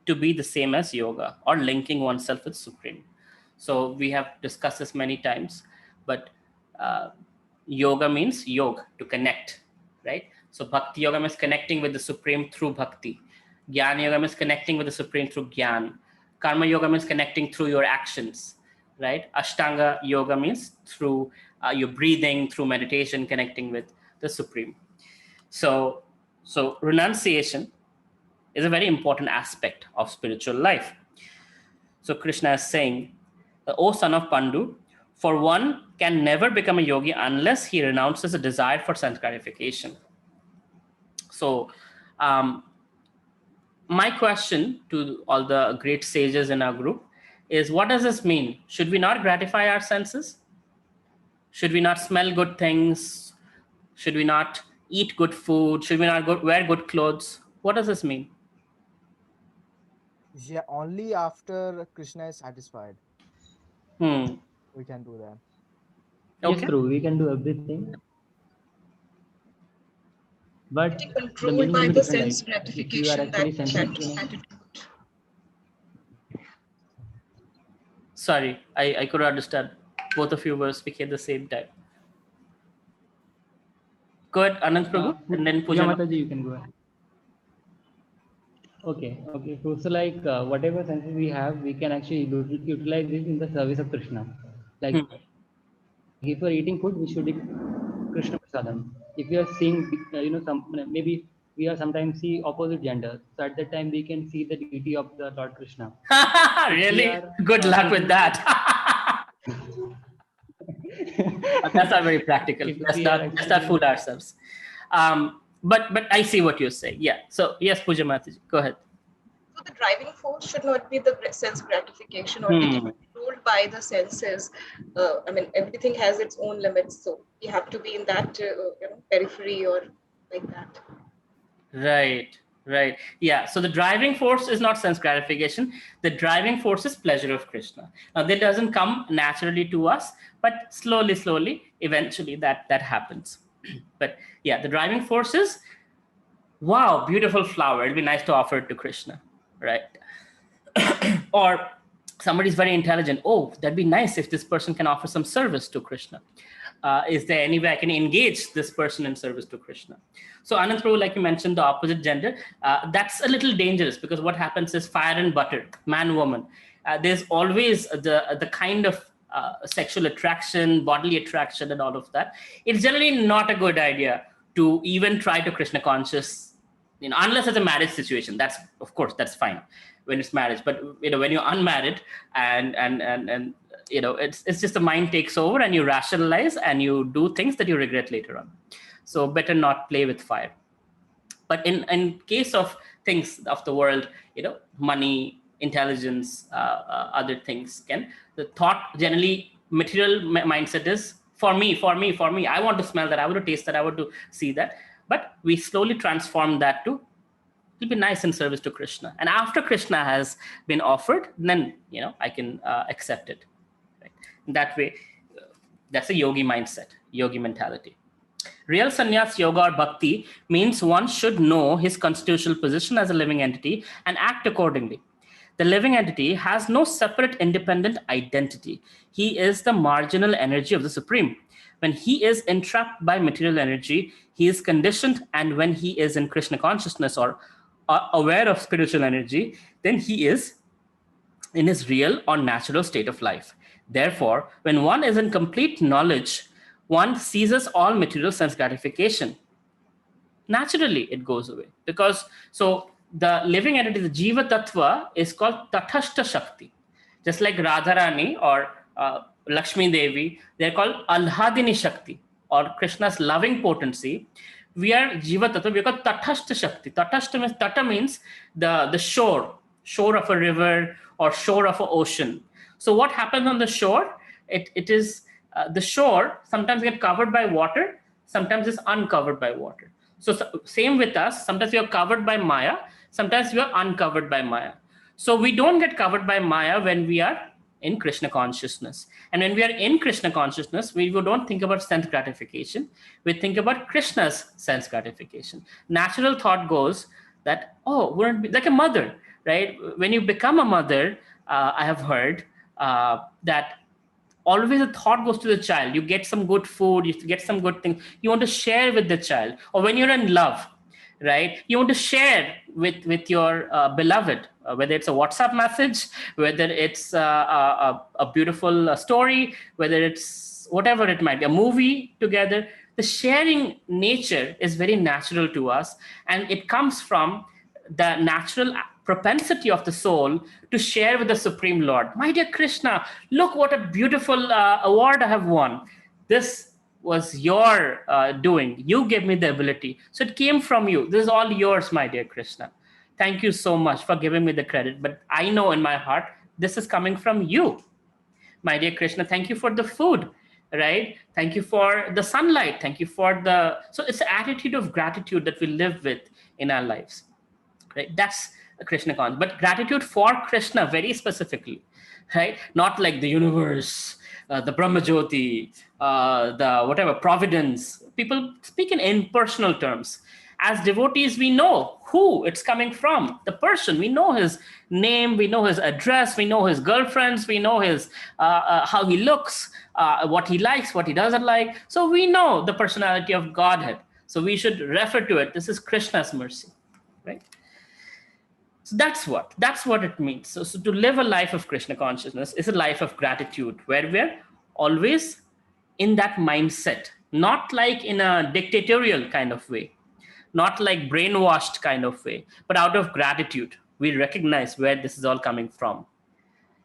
to be the same as yoga, or linking oneself with Supreme. So we have discussed this many times, but yoga means yog, to connect, right? So bhakti yoga means connecting with the Supreme through bhakti. Jnana yoga means connecting with the Supreme through jnana. Karma yoga means connecting through your actions, right? Ashtanga yoga means through your breathing, through meditation, connecting with the Supreme. So renunciation is a very important aspect of spiritual life. So Krishna is saying, O son of Pāṇḍu, for one can never become a yogi unless he renounces a desire for sense gratification. So my question to all the great sages in our group is, what does this mean? Should we not gratify our senses? Should we not smell good things? Should we not eat good food? Should we not wear good clothes? What does this mean? Yeah, only after Krishna is satisfied, we can do that. Okay. Yes, true. We can do everything, but the Controlled meaning by will be the different. sense Like if you are gratification, actually that sensitive, attitude. Sorry, I couldn't understand. Both of you were speaking at the same time. Go ahead, Anand Prabhu, and then Puja Puja. Mataji, you can go ahead. Okay. So like whatever senses we have, we can actually utilize it in the service of Krishna. Like If you are eating food, we should eat Krishna Prasadam. If we are seeing, maybe we are sometimes see opposite gender. So at that time, we can see the deity of the Lord Krishna. Really? Good luck with that. That's not very practical. Let's not fool ourselves. But I see what you're saying. Yeah. So yes, Puja Mataji, go ahead. So the driving force should not be the sense gratification or getting controlled by the senses. I mean, everything has its own limits, so you have to be in that periphery or like that. Right. Yeah. So the driving force is not sense gratification. The driving force is pleasure of Krishna. Now that doesn't come naturally to us, but slowly, eventually that happens. But yeah, the driving force is, wow, beautiful flower. It'd be nice to offer it to Krishna, right? Or somebody's very intelligent. Oh, that'd be nice if this person can offer some service to Krishna. Is there any way I can engage this person in service to Krishna? So Anand Prabhu, like you mentioned, the opposite gender, that's a little dangerous, because what happens is fire and butter, man, woman. There's always the kind of sexual attraction, bodily attraction and all of that. It's generally not a good idea to even try to Krishna conscious, unless it's a marriage situation. That's, of course, that's fine when it's marriage. But when you're unmarried and it's just the mind takes over and you rationalize and you do things that you regret later on. So better not play with fire. But in case of things of the world, money, intelligence, other things, the thought generally material mindset is for me. I want to smell that. I want to taste that. I want to see that. But we slowly transform that to, it'll be nice in service to Krishna. And after Krishna has been offered, then, I can accept it. Right? In that way, that's a yogi mindset, yogi mentality. Real sannyas, yoga, or bhakti means one should know his constitutional position as a living entity and act accordingly. The living entity has no separate independent identity. He is the marginal energy of the Supreme. When he is entrapped by material energy, he is conditioned, and when he is in Krishna consciousness or aware of spiritual energy, then he is in his real or natural state of life. Therefore, when one is in complete knowledge, one ceases all material sense gratification. Naturally, it goes away. Because, so the living entity, the Jiva Tattva, is called Tathashta Shakti. Just like Radharani or Lakshmi Devi, they're called Alhadini Shakti, or Krishna's loving potency. We are Jiva Tattva, we are called Tathashta Shakti. Tata means the shore of a river or shore of an ocean. So what happens on the shore? It is the shore sometimes get covered by water, sometimes is uncovered by water. So same with us, sometimes we are covered by Maya, sometimes we are uncovered by Maya. So we don't get covered by Maya when we are in Krishna consciousness. And when we are in Krishna consciousness, we don't think about sense gratification. We think about Krishna's sense gratification. Natural thought goes that, wouldn't it be like a mother, right? When you become a mother, I have heard that always a thought goes to the child. You get some good food, you get some good things, you want to share with the child. Or when you're in love, right, you want to share with your beloved, whether it's a WhatsApp message, whether it's a beautiful story, whether it's whatever it might be, a movie together. The sharing nature is very natural to us, and it comes from the natural propensity of the soul to share with the Supreme Lord. My dear Krishna, look what a beautiful award I have won. This was your doing. You gave me the ability. So it came from you. This is all yours, my dear Krishna. Thank you so much for giving me the credit. But I know in my heart, this is coming from you. My dear Krishna, thank you for the food, right? Thank you for the sunlight. Thank you for the... So it's an attitude of gratitude that we live with in our lives, right? That's a Krishna concept. But gratitude for Krishna very specifically, right? Not like the universe, the Brahma Jyoti, the whatever, providence. People speak in impersonal terms. As devotees, we know who it's coming from, the person. We know his name, we know his address, we know his girlfriends, we know his how he looks, what he likes, what he doesn't like. So we know the personality of Godhead. So we should refer to it. This is Krishna's mercy, right? So that's what it means. So to live a life of Krishna consciousness is a life of gratitude, where we're always in that mindset, not like in a dictatorial kind of way, not like brainwashed kind of way, but out of gratitude. We recognize where this is all coming from.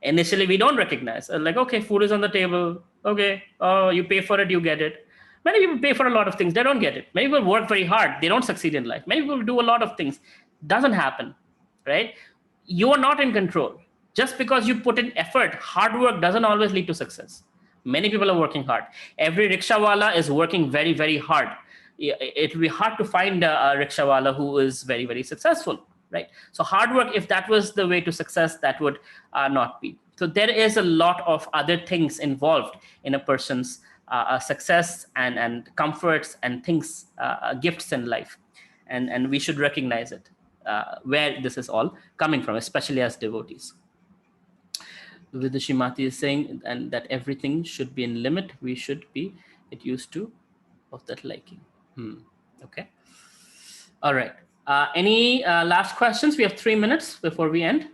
Initially, we don't recognize. Like, okay, food is on the table. Okay, oh, you pay for it, you get it. Many people pay for a lot of things, they don't get it. Many people work very hard, they don't succeed in life. Many people do a lot of things, doesn't happen, right? You are not in control. Just because you put in effort, hard work doesn't always lead to success. Many people are working hard. Every rickshawala is working very, very hard. It will be hard to find a rickshawala who is very, very successful, right? So hard work, if that was the way to success, that would not be. So there is a lot of other things involved in a person's success and comforts and things, gifts in life. And we should recognize it, where this is all coming from, especially as devotees. Vidashimati is saying and that everything should be in limit. We should be it used to of that liking. Okay. All right. Any last questions? We have 3 minutes before we end.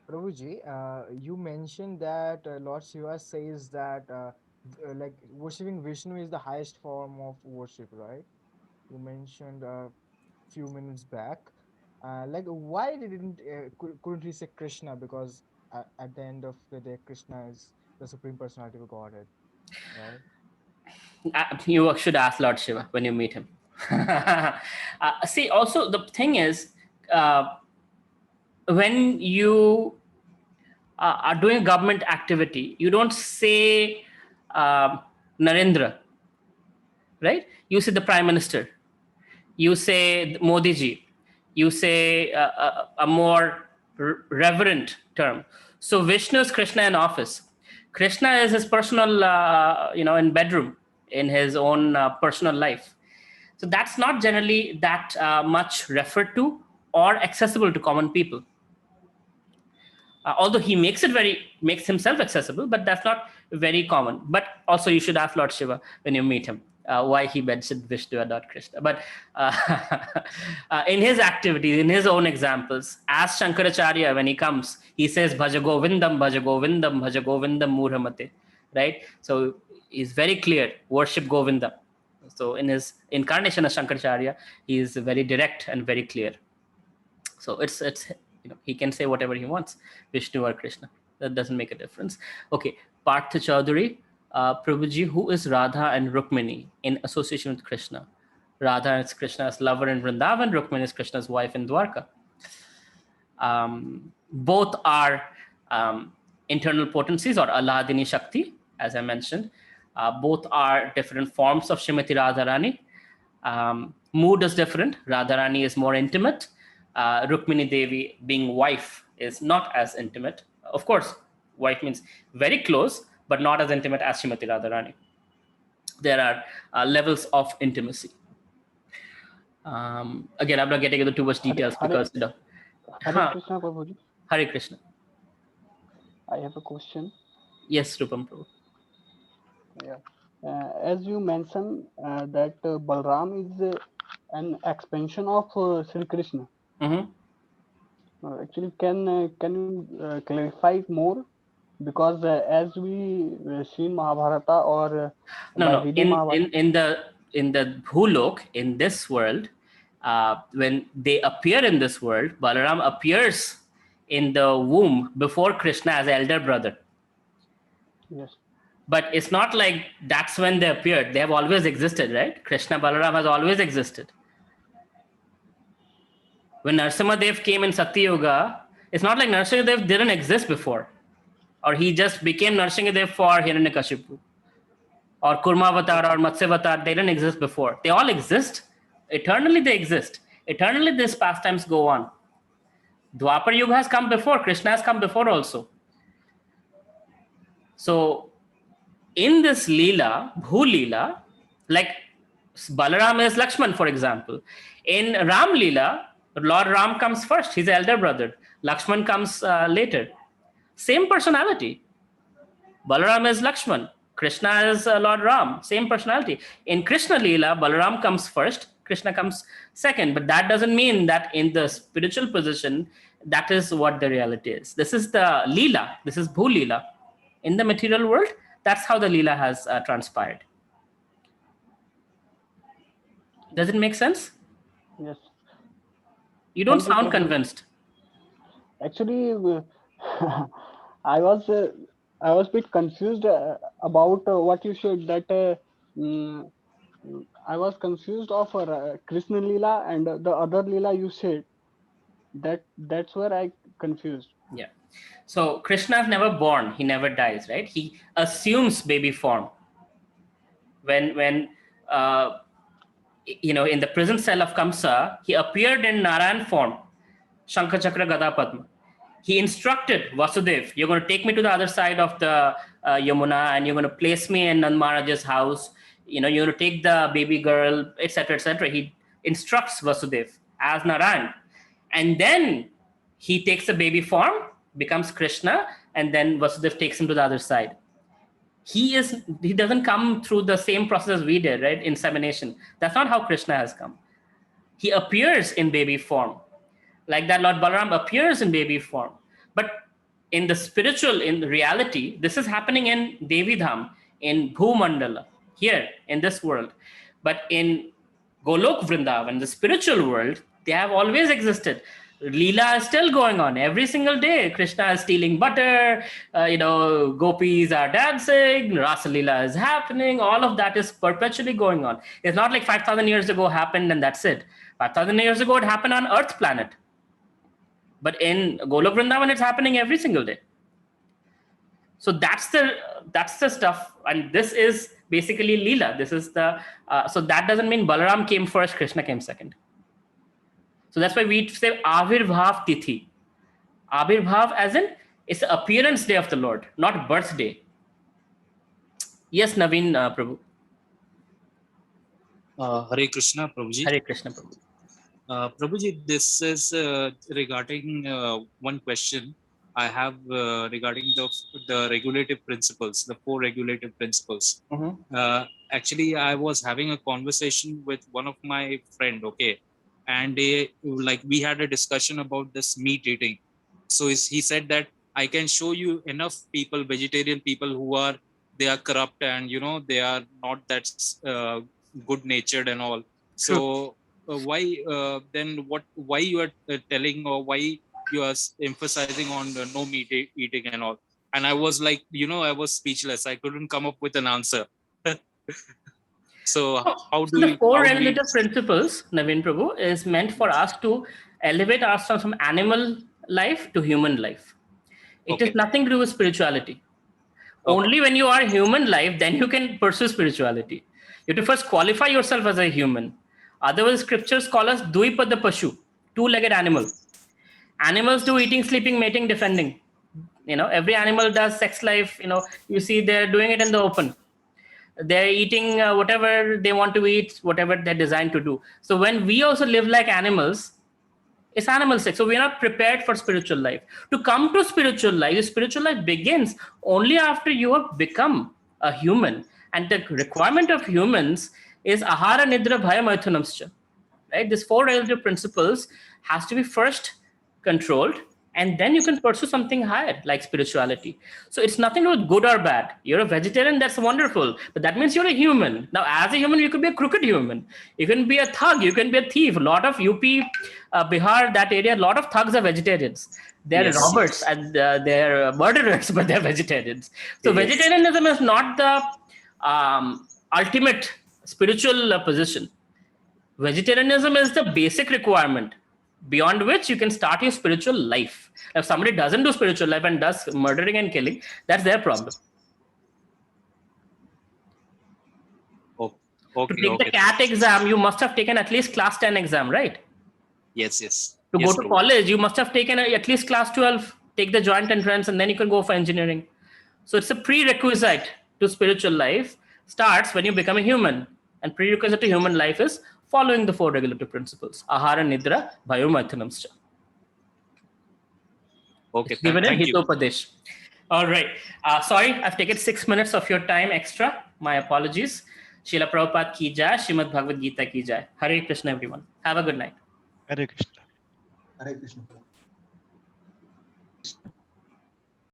Prabhuji, you mentioned that Lord Shiva says that like worshipping Vishnu is the highest form of worship, right? You mentioned a few minutes back. Like, why couldn't he say Krishna? Because at the end of the day, Krishna is the Supreme Personality of Godhead, right? You should ask Lord Shiva when you meet him. See, also the thing is, when you are doing government activity, you don't say Narendra, right? You say the Prime Minister. You say Modi ji. You say a more reverent term. So Vishnu is Krishna in office. Krishna is his personal, in bedroom, in his own personal life. So that's not generally that much referred to or accessible to common people. Although he makes himself accessible, but that's not very common. But also you should ask Lord Shiva when you meet him why he mentioned Vishnu and not Krishna. But in his activities, in his own examples, as Shankaracharya, when he comes, he says Bhaja Govindam, Bhaja Govindam, Bhaja Govindam Murhamate, right? So he's very clear, worship Govinda. So in his incarnation as Shankaracharya, he is very direct and very clear. So it's he can say whatever he wants, Vishnu or Krishna. That doesn't make a difference. Okay, Partha Chaudhary, Prabhuji, who is Radha and Rukmini in association with Krishna? Radha is Krishna's lover in Vrindavan, Rukmini is Krishna's wife in Dwarka. Both are internal potencies or Alahadini Shakti, as I mentioned. Both are different forms of Srimati Radharani. Mood is different. Radharani is more intimate. Rukmini Devi, being wife, is not as intimate. Of course, wife means very close, but not as intimate as Srimati Radharani. There are levels of intimacy. Again, I'm not getting into too much details because Hare Krishna, Prabhuji. Hare Krishna. I have a question. Yes, Rupam Prabhu. Yeah. As you mentioned that Balram is an expansion of Sri Krishna. Actually, can you clarify it more? Because as we see Mahabharata or in the Bhulok, in this world, when they appear in this world, Balaram appears in the womb before Krishna as elder brother. Yes. But it's not like that's when they appeared. They have always existed, right? Krishna Balaram has always existed. When Narasimhadev came in Satya-yoga, it's not like Narasimhadev didn't exist before. Or he just became Narasimhadev for Hiranyakashipu. Or Kurmavatar or Matsyavatar, they didn't exist before. They all exist. Eternally they exist. Eternally these pastimes go on. Dwapar Yuga has come before. Krishna has come before also. So in this Leela, Bhu Leela, like Balaram is Lakshman, for example. In Ram Leela, Lord Ram comes first. He's the elder brother. Lakshman comes later. Same personality. Balaram is Lakshman. Krishna is Lord Ram. Same personality. In Krishna Leela, Balaram comes first. Krishna comes second. But that doesn't mean that in the spiritual position, that is what the reality is. This is the Leela. This is Bhu Leela. In the material world, that's how the Leela has transpired. Does it make sense? Yes. You don't Thank you, sound Prabhu. convinced. Actually, I was a bit confused about what you said. That mm, I was confused of Krishna Leela and the other Leela you said. That's where I confused. Yeah. So Krishna is never born. He never dies, right? He assumes baby form. When in the prison cell of Kamsa, he appeared in Narayan form, Shankha Chakra Gada Padma. He instructed Vasudev, you're going to take me to the other side of the Yamuna, and you're going to place me in Nand Maharaj's house. You're going to take the baby girl, etc., etc. He instructs Vasudev as Narayan. And then he takes the baby form, becomes Krishna, and then Vasudev takes him to the other side. He doesn't come through the same process as we did, right? Insemination. That's not how Krishna has come. He appears in baby form. Like that, Lord Balaram appears in baby form. But in the spiritual, in reality, this is happening in Devi Dham, in Bhumandala, here in this world. But in Golok Vrindavan, the spiritual world, they have always existed. Leela is still going on every single day. Krishna is stealing butter, gopis are dancing, Rasa Leela is happening. All of that is perpetually going on. It's not like 5,000 years ago happened and that's it. 5,000 years ago, it happened on Earth planet. But in Golok Vrindavan, it's happening every single day. So that's the stuff, and this is basically Leela. This is the so that doesn't mean Balaram came first, Krishna came second. So that's why we say Avirbhav Tithi. Avirbhav as in it's the appearance day of the Lord, not birthday. Yes, Naveen Prabhu. Hare Krishna, Prabhuji. Hare Krishna, Prabhu. Prabhuji, this is regarding one question I have regarding the regulative principles, the 4 regulative principles. Mm-hmm. Actually, I was having a conversation with one of my friend, okay, and we had a discussion about this meat eating. So he said that I can show you enough people, vegetarian people they are corrupt and they are not that good natured and all. So why you are telling, or why you are emphasizing on no meat eating and all? And I was like, I was speechless. I couldn't come up with an answer. So the 4 regulative principles, Naveen Prabhu, is meant for us to elevate ourselves from animal life to human life. It is nothing to do with spirituality. Only when you are human life, then you can pursue spirituality. You have to first qualify yourself as a human. Otherwise, scriptures call us Dvipada Pashu, 2-legged animal. Animals do eating, sleeping, mating, defending. Every animal does sex life. You see they're doing it in the open. They're eating whatever they want to eat, whatever they're designed to do. So when we also live like animals, it's animal sex. So we're not prepared for spiritual life. To come to spiritual life begins only after you have become a human. And the requirement of humans is ahara, nidra, bhaya, maithunamscha. Right? These 4 relative principles has to be first controlled, and then you can pursue something higher like spirituality. So it's nothing to do with good or bad. You're a vegetarian, that's wonderful, but that means you're a human. Now, as a human, you could be a crooked human. You can be a thug, you can be a thief. A lot of UP, Bihar, that area, a lot of thugs are vegetarians. They're robbers and they're murderers, but they're vegetarians. So vegetarianism is not the ultimate spiritual position. Vegetarianism is the basic requirement beyond which you can start your spiritual life. If somebody doesn't do spiritual life and does murdering and killing, that's their problem. To take the CAT exam, you must have taken at least class 10 exam, right? Yes. To go to college, you must have taken at least class 12, take the joint entrance, and then you can go for engineering. So it's a prerequisite to spiritual life, starts when you become a human. And prerequisite to human life is following the 4 regulative principles. Ahara, nidra, bhayo, maithunamscha. Okay, given in thank you. Hitopadesh. All right. Sorry, I've taken 6 minutes of your time extra. My apologies. Srila Prabhupada ki jai, Srimad Bhagavad Gita ki jai. Hare Krishna, everyone. Have a good night. Hare Krishna. Hare Krishna.